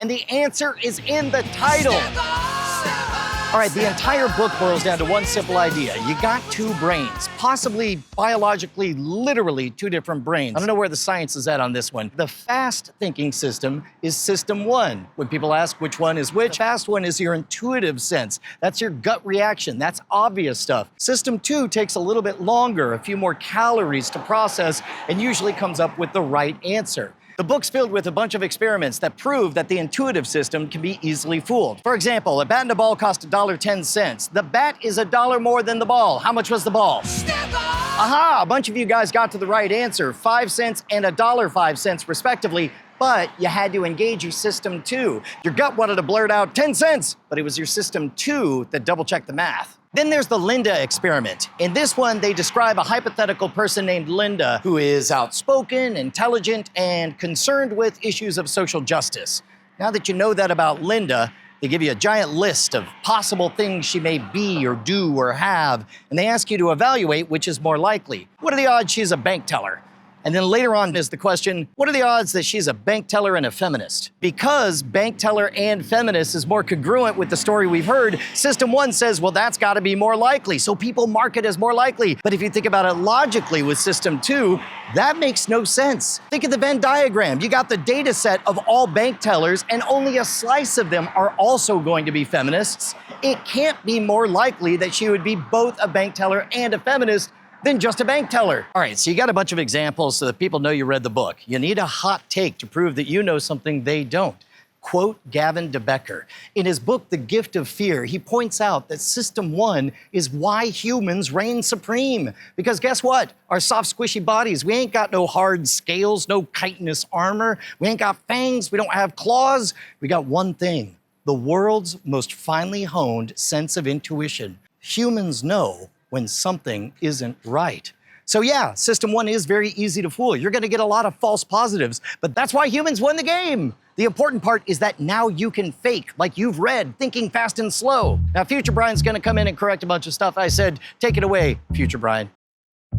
And the answer is in the title. All right, the entire book boils down to one simple idea. You got two brains, possibly biologically, literally two different brains. I don't know where the science is at on this one. The fast thinking system is system one. When people ask which one is which, the fast one is your intuitive sense. That's your gut reaction. That's obvious stuff. System two takes a little bit longer, a few more calories to process, and usually comes up with the right answer. The book's filled with a bunch of experiments that prove that the intuitive system can be easily fooled. For example, a bat and a ball cost $1.10. The bat is $1 more than the ball. How much was the ball? Aha! A bunch of you guys got to the right answer, 5 cents and $1.05 respectively, but you had to engage your system two. Your gut wanted to blurt out 10 cents, but it was your system two that double-checked the math. Then there's the Linda experiment. In this one, they describe a hypothetical person named Linda who is outspoken, intelligent, and concerned with issues of social justice. Now that you know that about Linda, they give you a giant list of possible things she may be or do or have, and they ask you to evaluate which is more likely. What are the odds she's a bank teller? And then later on is the question, what are the odds that she's a bank teller and a feminist? Because bank teller and feminist is more congruent with the story we've heard, System 1 says, well, that's got to be more likely, so people mark it as more likely. But if you think about it logically with System 2, that makes no sense. Think of the Venn diagram. You got the data set of all bank tellers, and only a slice of them are also going to be feminists. It can't be more likely that she would be both a bank teller and a feminist than just a bank teller. All right, so you got a bunch of examples so that people know you read the book. You need a hot take to prove that you know something they don't. Quote Gavin de Becker. In his book, The Gift of Fear, he points out that System 1 is why humans reign supreme. Because guess what? Our soft, squishy bodies, we ain't got no hard scales, no chitinous armor. We ain't got fangs, we don't have claws. We got one thing, the world's most finely honed sense of intuition. Humans know when something isn't right. So yeah, System 1 is very easy to fool. You're gonna get a lot of false positives, but that's why humans won the game. The important part is that now you can fake, like you've read, Thinking Fast and Slow. Now, Future Brian's gonna come in and correct a bunch of stuff I said. Take it away, Future Brian.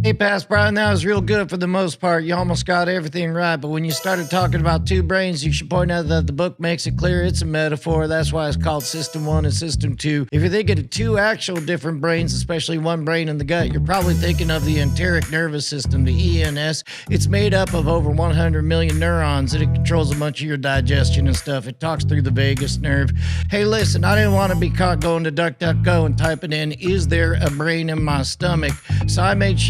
Hey, Past Brian, that was real good for the most part. You almost got everything right, but when you started talking about two brains, you should point out that the book makes it clear it's a metaphor. That's why it's called System 1 and System 2. If you're thinking of two actual different brains, especially one brain in the gut, you're probably thinking of the enteric nervous system, the ENS. It's made up of over 100 million neurons, and it controls a bunch of your digestion and stuff. It talks through the vagus nerve. Hey, listen, I didn't want to be caught going to DuckDuckGo and typing in, is there a brain in my stomach? So I made sure